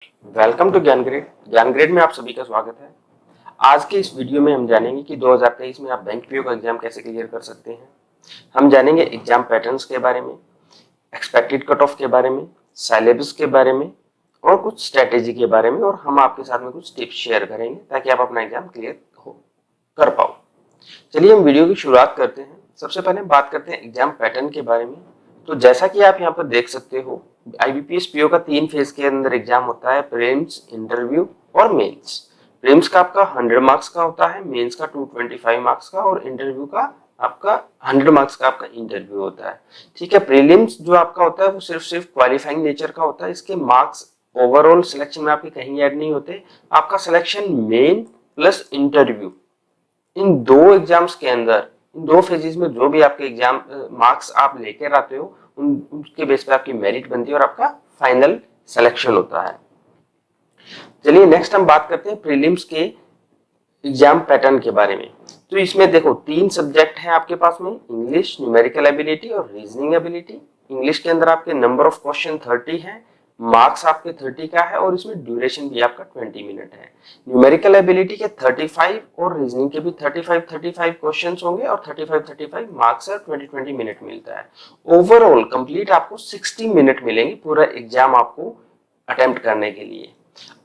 Welcome to ज्ञान grade में आप सभी का स्वागत है। आज के इस वीडियो में हम जानेंगे कि 2023 में आप बैंक पीओ का एग्जाम कैसे क्लियर कर सकते हैं। हम जानेंगे एग्जाम पैटर्न्स के बारे में, एक्सपेक्टेड कट ऑफ के बारे में, सिलेबस के बारे में और कुछ स्ट्रेटेजी के बारे में, और हम आपके साथ में कुछ टिप्स शेयर करेंगे ताकि आप अपना एग्जाम क्लियर कर पाओ। चलिए हम वीडियो की शुरुआत करते हैं। सबसे पहले बात करते हैं एग्जाम पैटर्न के बारे में। तो जैसा कि आप यहाँ पर देख सकते हो, आईबीपीएस पीओ का 3 फेज के अंदर एग्जाम होता है, प्रीलिम्स, इंटरव्यू और मेंस। प्रीलिम्स का आपका 100 मार्क्स का होता है, मेंस का 225 मार्क्स का और इंटरव्यू का आपका 100 मार्क्स का आपका इंटरव्यू होता है। ठीक है, प्रीलिम्स जो आपका होता है वो सिर्फ क्वालिफाइंग नेचर का होता है। इसके मार्क्स ओवरऑल सिलेक्शन में आपके कहीं ऐड नहीं होते। आपका सिलेक्शन मेन प्लस इंटरव्यू, इन दो एग्जाम्स के अंदर, इन दो फेजेस में जो भी आपके एग्जाम मार्क्स आप लेकर आते हो उसके बेस पे आपकी मेरिट बनती है और आपका फाइनल सिलेक्शन होता है। चलिए नेक्स्ट हम बात करते हैं प्रीलिम्स के एग्जाम पैटर्न के बारे में। तो इसमें देखो 3 सब्जेक्ट हैं आपके पास में, इंग्लिश, न्यूमेरिकल एबिलिटी और रीजनिंग एबिलिटी। इंग्लिश के अंदर आपके नंबर ऑफ क्वेश्चन 30 है, मार्क्स आपके 30 का है और इसमें ड्यूरेशन भी आपका 20 मिनट है। न्यूमेरिकल एबिलिटी के 35 और रीजनिंग के भी 35 क्वेश्चंस होंगे और 35 मार्क्स है, 20 मिनट मिलता है। ओवरऑल कंप्लीट आपको 60 मिनट मिलेंगे पूरा एग्जाम आपको अटेम्प्ट करने के लिए।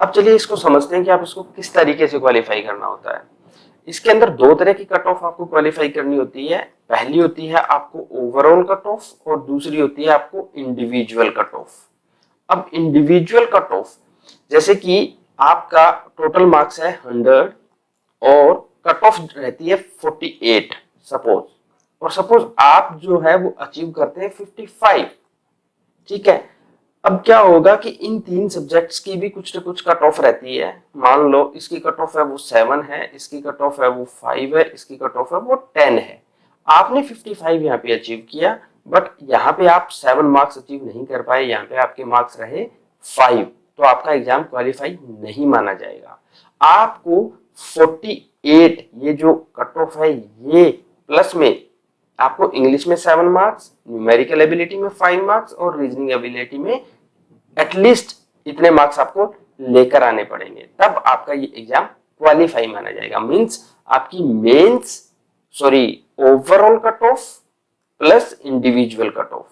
अब चलिए इसको समझते हैं कि आप इसको किस तरीके से क्वालिफाई करना होता है। इसके अंदर 2 तरह की कट ऑफ आपको क्वालिफाई करनी होती है। पहली होती है आपको ओवरऑल कट ऑफ और दूसरी होती है आपको इंडिविजुअल कट ऑफ। अब इंडिविजुअल कट ऑफ, जैसे कि आपका टोटल मार्क्स है 100 और कट ऑफ रहती है 48 सपोज, और सपोज आप जो है वो अचीव करते हैं 55। ठीक है, अब क्या होगा कि इन 3 सब्जेक्ट्स की भी कुछ ना कुछ कट ऑफ रहती है। मान लो इसकी कट ऑफ है वो 7 है, इसकी कट ऑफ है वो 5 है, इसकी कट ऑफ है वो 10 है। आपने 55 यहाँ पे अचीव किया, बट यहाँ पे आप 7 मार्क्स अचीव नहीं कर पाए, यहाँ पे आपके मार्क्स रहे 5, तो आपका एग्जाम क्वालिफाई नहीं माना जाएगा। आपको 48 ये जो कट ऑफ है ये प्लस में आपको इंग्लिश में 7 मार्क्स, न्यूमेरिकल एबिलिटी में 5 मार्क्स और रीजनिंग एबिलिटी में एटलीस्ट इतने मार्क्स आपको लेकर आने पड़ेंगे, तब आपका ये एग्जाम क्वालिफाई माना जाएगा। मींस आपकी mains overall cut off plus individual cut off,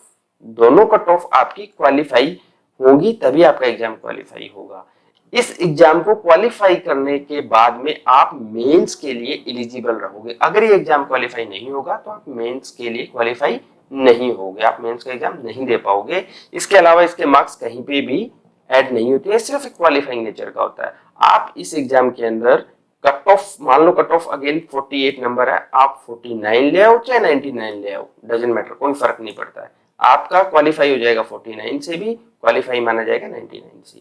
दोनों कट ऑफ आपकी क्वालिफाई होगी तभी आपका एग्जाम क्वालिफाई होगा। इस एग्जाम को क्वालिफाई करने के बाद में आप मेंस के लिए एलिजिबल रहोगे। अगर ये एग्जाम क्वालिफाई नहीं होगा तो आप मेंस के लिए क्वालिफाई नहीं होगे, आप मेंस का एग्जाम नहीं दे पाओगे। इसके अलावा इसके मार्क्स कहीं पे भी ऐड नहीं होते हैं, सिर्फ क्वालिफाइंग नेचर का होता है। आप इस एग्जाम के अंदर कट ऑफ, मान लो कट ऑफ अगेन 48 नंबर है, आप 49 ले आओ चाहे 99 ले आओ, डजंट मैटर, कोई फर्क नहीं पड़ता है। आपका क्वालिफाई हो जाएगा 49 से भी, क्वालिफाई माना जाएगा 99 से।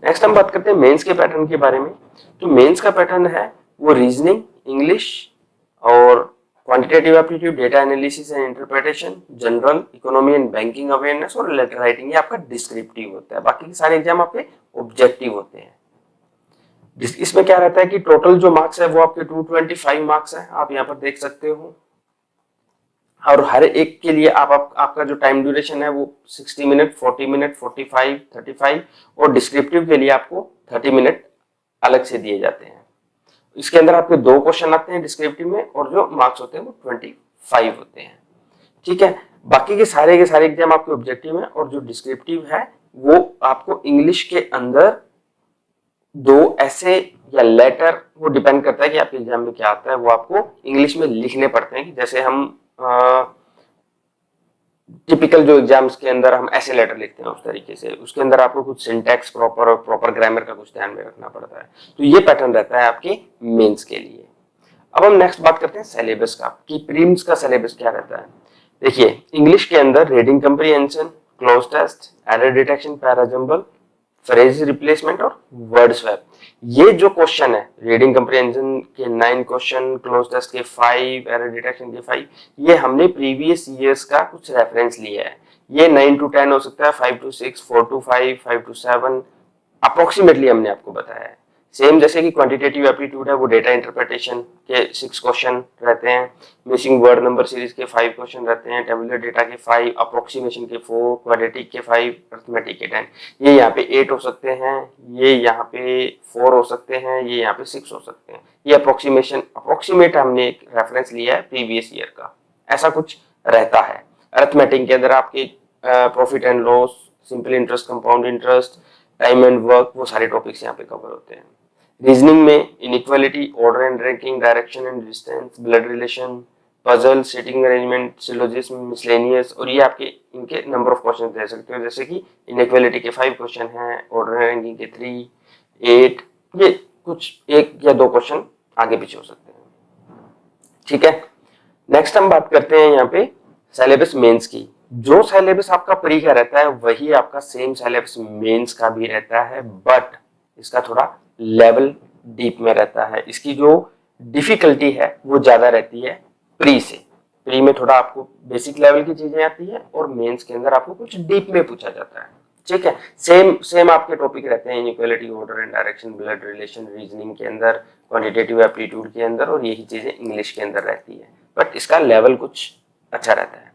नेक्स्ट हम बात करते हैं मेंस के पैटर्न के बारे में। तो मेंस का पैटर्न है वो रीजनिंग, इंग्लिश और quantitative aptitude, data analysis and interpretation, general, economy and banking awareness और लेटर राइटिंग, ये आपका डिस्क्रिप्टिव होता है। बाकी के सारे एग्जाम आपके ऑब्जेक्टिव होते हैं। इसमें क्या रहता है कि टोटल जो मार्क्स है वो आपके 225 मार्क्स है, आप यहाँ पर देख सकते हो, और हर एक के लिए आपका जो टाइम ड्यूरेशन है वो 60 मिनट, 40 मिनट, 45, 35 और डिस्क्रिप्टिव के लिए आपको 30 मिनट अलग से दिए जाते हैं। इसके अंदर आपके 2 क्वेश्चन आते हैं डिस्क्रिप्टिव में और जो मार्क्स होते हैं वो 25 होते हैं। ठीक है, बाकी के सारे एग्जाम आपके ऑब्जेक्टिव है और जो डिस्क्रिप्टिव है वो आपको इंग्लिश के अंदर 2 ऐसे या लेटर, वो डिपेंड करता है कि आपके एग्जाम में क्या आता है, वो आपको इंग्लिश में लिखने पड़ते हैं। कि जैसे हम टिपिकल जो एग्जाम्स के अंदर हम ऐसे लेटर लिखते हैं उस तरीके से, उसके अंदर आपको कुछ सिंटैक्स प्रॉपर ग्रामर का कुछ ध्यान में रखना पड़ता है। तो ये पैटर्न रहता है आपके मेंस के लिए। अब हम नेक्स्ट बात करते हैं सिलेबस का, कि प्रीलिम्स का सिलेबस क्या रहता है। देखिए इंग्लिश के अंदर reading comprehension, cloze test, error detection, parajumble, phrase replacement और वर्ड स्वैप, ये जो क्वेश्चन है रीडिंग कंप्रीहेंशन के 9 क्वेश्चन, क्लोज टेस्ट के 5, एरर डिटेक्शन के 5, ये हमने प्रीवियस ईयर्स का कुछ रेफरेंस लिया है। ये 9 to 10 हो सकता है, 5 to 6, 4 to 5, 5 to 7, अप्रोक्सीमेटली हमने आपको बताया है। सेम जैसे कि क्वांटिटेटिव एप्टीट्यूड है वो डेटा इंटरप्रिटेशन के 6 क्वेश्चन रहते हैं, मिसिंग वर्ड नंबर सीरीज के 5 क्वेश्चन रहते हैं, टेबुलर डेटा के 5, अप्रोक्सीमेशन के 4, क्वाड्रेटिक के 5, अरिथमेटिक के 10। ये यहाँ पे 8 हो सकते हैं, ये यहाँ पे 4 हो सकते हैं, ये यहाँ पे 6 हो सकते हैं। ये अप्रोक्सीमेट हमने एक रेफरेंस लिया है प्रीवियस ईयर का, ऐसा कुछ रहता है। अरिथमेटिक के अंदर आपके profit and loss, simple interest, compound interest, time and work, वो सारे टॉपिक्स यहाँ पे कवर होते हैं। रीजनिंग में inequality, order and ranking, direction and distance, blood relation, puzzle, seating arrangement, syllogism, miscellaneous, और ये आपके इनके नंबर ऑफ क्वेश्चन दे सकते हो, जैसे कि इनइक्वालिटी के 5 क्वेश्चन हैं, ऑर्डर एंड रैंकिंग के 3, 8, ये कुछ 1 या 2 क्वेश्चन आगे पीछे हो सकते हैं। ठीक है, नेक्स्ट हम बात करते हैं यहाँ पे सिलेबस मेंस की। जो सिलेबस आपका प्री का रहता है वही आपका सेम सिलेबस मेंस का भी रहता है, बट इसका थोड़ा लेवल डीप में रहता है। इसकी जो डिफिकल्टी है वो ज्यादा रहती है प्री से। प्री में थोड़ा आपको बेसिक लेवल की चीजें आती है और मेंस के अंदर आपको कुछ डीप में पूछा जाता है। ठीक है, सेम आपके टॉपिक रहते हैं, inequality, order and direction, blood relation, reasoning के अंदर, क्वांटिटेटिव एप्टीट्यूड के अंदर, और यही चीजें इंग्लिश के अंदर रहती है, बट इसका लेवल कुछ अच्छा रहता है।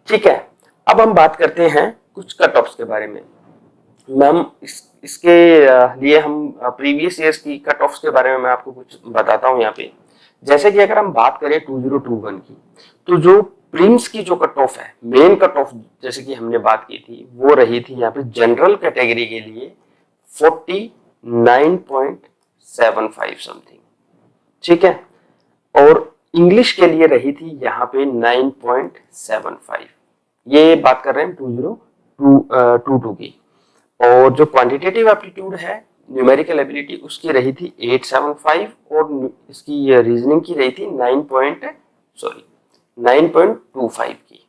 ठीक है, अब हम बात करते हैं कुछ कट ऑफ्स के बारे में। मैम इसके लिए हम प्रीवियस ईयर्स की कट ऑफ्स के बारे में मैं आपको कुछ बताता हूँ यहाँ पे। जैसे कि अगर हम बात करें 2021 की, तो जो प्रीम्स की जो कट ऑफ है, मेन कट ऑफ जैसे कि हमने बात की थी, वो रही थी यहाँ पे जनरल कैटेगरी के लिए 49.75 समथिंग। ठीक है, और इंग्लिश के लिए रही थी यहाँ पे 9.75। ये बात कर रहे हैं 2022 की। और जो क्वांटिटेटिव एप्टीट्यूड है, न्यूमेरिकल एबिलिटी, उसकी रही थी 875, और इसकी रीजनिंग की रही थी 9.25 की।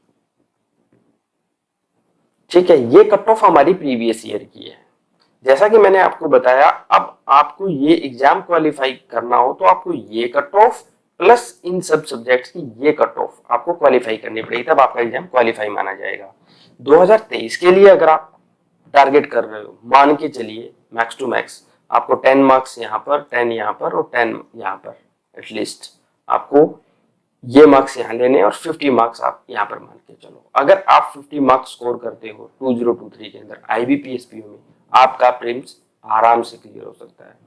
ठीक है, ये कट ऑफ हमारी प्रीवियस ईयर की है। जैसा कि मैंने आपको बताया, अब आपको ये एग्जाम क्वालिफाई करना हो तो आपको ये कट ऑफ प्लस इन सब सब्जेक्ट्स की ये कट ऑफ आपको क्वालिफाई करनी पड़ेगी, तब आपका एग्जाम क्वालिफाई माना जाएगा। 2023 के लिए अगर आप टारगेट कर रहे हो, मान के चलिए मैक्स टू मैक्स आपको 10 मार्क्स यहाँ पर, 10 यहाँ पर और 10 यहाँ पर, एटलीस्ट आपको ये मार्क्स यहाँ लेने और 50 मार्क्स आप यहाँ पर मान के चलो। अगर आप 50 मार्क्स स्कोर करते हो 2023 के अंदर IBPSPO में, आपका प्रीलिम्स आराम से क्लियर हो सकता है।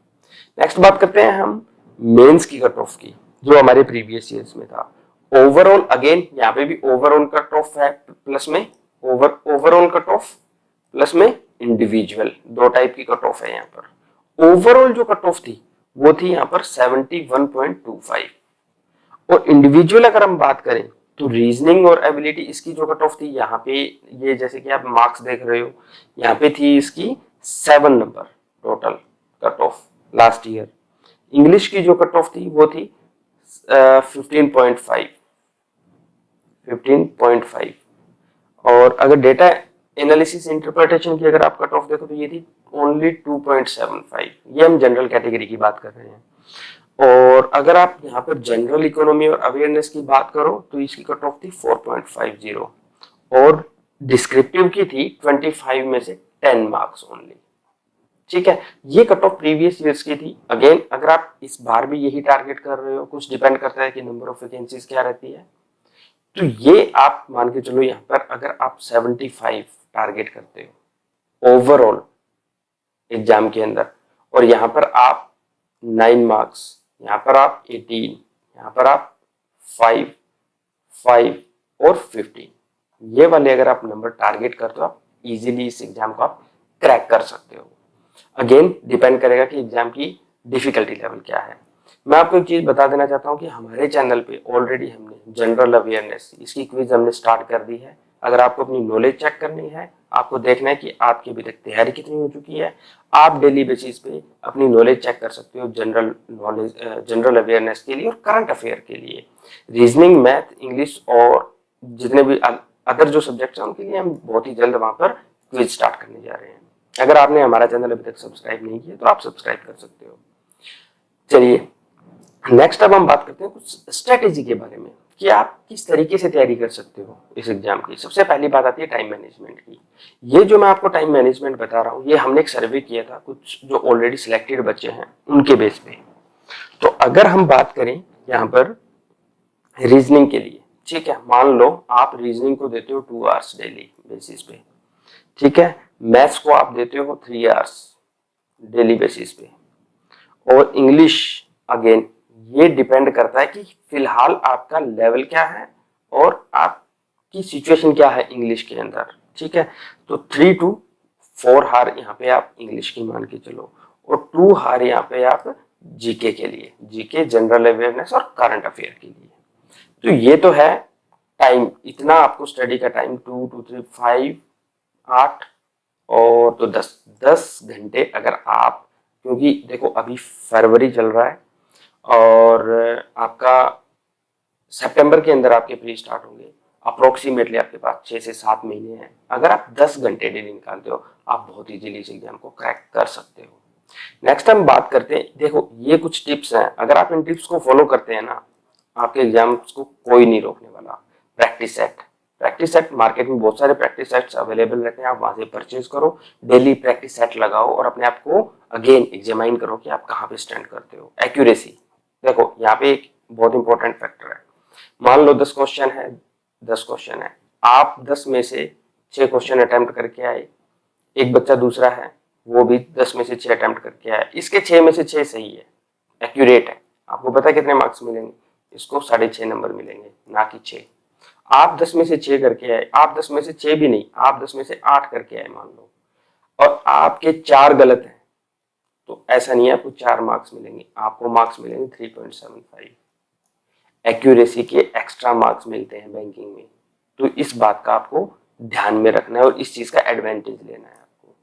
नेक्स्ट बात करते हैं हम मेंस की कट ऑफ की, जो हमारे प्रीवियस ईयर्स में था। ओवरऑल अगेन यहाँ पे भी ओवरऑल कट ऑफ है, प्लस में ओवरऑल कट ऑफ, प्लस में इंडिविजुअल, 2 टाइप की कट ऑफ है यहाँ पर। ओवरऑल जो कट ऑफ थी वो थी यहाँ पर 71.25, और इंडिविजुअल अगर हम बात करें तो रीजनिंग और एबिलिटी, इसकी जो कट ऑफ थी यहाँ पे, ये जैसे कि आप मार्क्स देख रहे हो, यहाँ पे थी इसकी 7 number total cut off last year. English की जो कट ऑफ थी वो थी 15.5, और अगर डेटा एनालिसिस इंटरप्रिटेशन की अगर आप कट ऑफ देखो तो ये थी ओनली 2.75। ये हम जनरल कैटेगरी की बात कर रहे हैं। और अगर आप यहाँ पर जनरल इकोनॉमी और अवेयरनेस की बात करो तो इसकी कट ऑफ थी 4.50, और डिस्क्रिप्टिव की थी 25 में से 10 मार्क्स ओनली। ठीक है, ये कट ऑफ प्रीवियस ईयर्स की थी। अगेन अगर आप इस बार भी यही टारगेट कर रहे हो, कुछ डिपेंड करता है कि नंबर ऑफ वैकेंसीज क्या रहती है, तो ये आप मान के चलो यहाँ पर अगर आप 75 टारगेट करते हो ओवरऑल एग्जाम के अंदर, और यहाँ पर आप 9 मार्क्स, यहाँ पर आप 18, यहाँ पर आप 5, 5 और 15, ये वाले अगर आप नंबर टारगेट करते हो, आप इजीली इस एग्जाम को आप क्रैक कर सकते हो। अगेन डिपेंड करेगा कि एग्जाम की डिफिकल्टी लेवल क्या है। मैं आपको एक चीज बता देना चाहता हूँ कि हमारे चैनल पे ऑलरेडी हमने जनरल अवेयरनेस, इसकी क्विज हमने स्टार्ट कर दी है। अगर आपको अपनी नॉलेज चेक करनी है, आपको देखना है कि आपकी अभी तक तैयारी कितनी हो चुकी है, आप डेली बेसिस पे अपनी नॉलेज चेक कर सकते हो जनरल नॉलेज, जनरल अवेयरनेस के लिए और करंट अफेयर के लिए। रीजनिंग, मैथ, इंग्लिश और जितने भी अदर जो सब्जेक्ट्स हैं उनके लिए हम बहुत ही जल्द वहां पर क्विज स्टार्ट करने जा रहे हैं। अगर आपने हमारा चैनल अभी तक सब्सक्राइब नहीं किया तो आप सब्सक्राइब कर सकते हो। चलिए नेक्स्ट अब हम बात करते हैं कुछ स्ट्रेटेजी के बारे में, कि आप किस तरीके से तैयारी कर सकते हो इस एग्जाम की। सबसे पहली बात आती है टाइम मैनेजमेंट की। ये जो मैं आपको टाइम मैनेजमेंट बता रहा हूँ, ये हमने एक सर्वे किया था कुछ जो ऑलरेडी सिलेक्टेड बच्चे हैं उनके बेस पे। तो अगर हम बात करें यहाँ पर रीजनिंग के लिए, ठीक है, मान लो आप रीजनिंग को देते हो 2 आवर्स डेली बेसिस पे, ठीक है, मैथ्स को आप देते हो 3 आवर्स डेली बेसिस पे, और इंग्लिश अगेन ये डिपेंड करता है कि फिलहाल आपका लेवल क्या है और आपकी सिचुएशन क्या है इंग्लिश के अंदर, ठीक है। तो 3 to 4 हार यहाँ पे आप इंग्लिश की मान के चलो, और 2 हार यहाँ पे आप जीके के लिए, जीके जनरल अवेयरनेस और करंट अफेयर के लिए। तो ये तो है टाइम, इतना आपको स्टडी का टाइम 2 to 3 5 8 और तो 10 घंटे अगर आप, क्योंकि देखो अभी फरवरी चल रहा है और आपका सितंबर के अंदर आपके प्री स्टार्ट होंगे, अप्रोक्सीमेटली आपके पास 6 से 7 महीने हैं। अगर आप 10 घंटे डेली निकालते हो आप बहुत इजीली इस एग्जाम को क्रैक कर सकते हो। नेक्स्ट हम बात करते हैं, देखो ये कुछ टिप्स हैं, अगर आप इन टिप्स को फॉलो करते हैं ना, आपके एग्जाम्स को कोई नहीं रोकने वाला। Practice set, practice set market में बहुत सारे प्रैक्टिस सेट्स अवेलेबल रहते हैं, आप वहां से परचेज करो, डेली प्रैक्टिस सेट लगाओ और अपने आप को अगेन एग्जामाइन करो कि आप कहाँ पे स्टैंड करते हो। एक्यूरेसी, देखो यहाँ पे एक बहुत इंपॉर्टेंट फैक्टर है। मान लो 10 क्वेश्चन है, 10 क्वेश्चन है, आप 10 में से 6 क्वेश्चन अटेम्प्ट करके आए, एक बच्चा दूसरा है वो भी 10 में से 6 अटेम्प्ट करके आया, इसके 6 में से 6 सही है, एक्यूरेट है, आपको पता है कितने मार्क्स मिलेंगे, इसको 6.5 नंबर मिलेंगे, ना कि 6। आप 10 में से 6 करके आए, आप 10 में से 6 भी नहीं, आप 10 में से 8 करके आए मान लो, और आपके 4 गलत हैं, तो ऐसा नहीं है आपको 4 मार्क्स मिलेंगे, आपको मार्क्स मिलेंगे 3.75। एक्यूरेसी के एक्स्ट्रा मार्क्स मिलते हैं बैंकिंग में, तो इस बात का आपको ध्यान में रखना है और इस चीज का एडवांटेज लेना है आपको।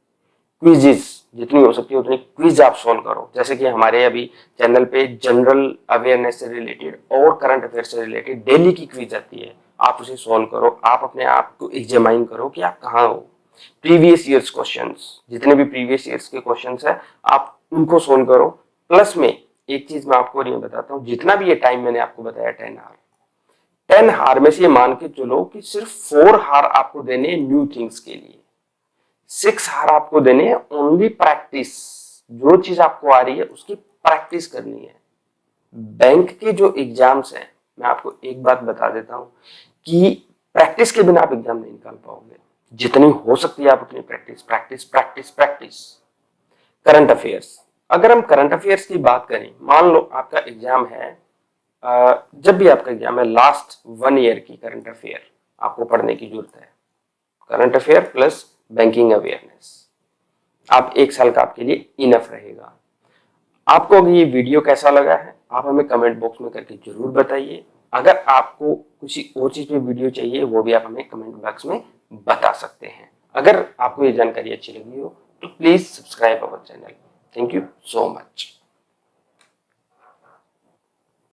क्विजेस जितनी हो सकती है उतनी क्विज आप सोल्व करो, जैसे कि हमारे अभी चैनल पे जनरल अवेयरनेस से रिलेटेड और करंट अफेयर से रिलेटेड डेली की क्विज आती है, आप उसे सोल्व करो, आप अपने आप को एग्जामाइन करो कि आप कहाँ हो। प्रीवियस ईयर्स क्वेश्चंस, जितने भी प्रीवियस ईयर्स के क्वेश्चंस है आप उनको सोल्व करो। प्लस में एक चीज मैं आपको नहीं बताता हूँ, जितना भी ये टाइम मैंने आपको बताया 10 हार, 10 हार में से ये मान के चलो कि सिर्फ 4 हार आपको देने न्यू थिंग्स के लिए, 6 हार आपको देने हैं ओनली प्रैक्टिस, जो चीज आपको आ रही है उसकी प्रैक्टिस करनी है। बैंक के जो एग्जाम्स हैं, मैं आपको एक बात बता देता हूं कि प्रैक्टिस के बिना आप एग्जाम नहीं निकाल पाओगे, जितनी हो सकती है आप अपनी practice practice practice practice. Current affairs, अगर हम करंट अफेयर्स की बात करें, मान लो आपका एग्जाम है, जब भी आपका एग्जाम है लास्ट 1 ईयर की करंट अफेयर आपको पढ़ने की जरूरत है, current affair plus banking awareness, आप 1 साल का आपके लिए इनफ रहेगा। आपको अगर ये वीडियो कैसा लगा है आप हमें कमेंट बॉक्स में करके जरूर बताइए। अगर आपको किसी और चीज पे वीडियो चाहिए वो भी आप हमें कमेंट बॉक्स में बता सकते हैं। अगर आपको ये जानकारी अच्छी लगी हो तो please subscribe our channel. Thank you so much.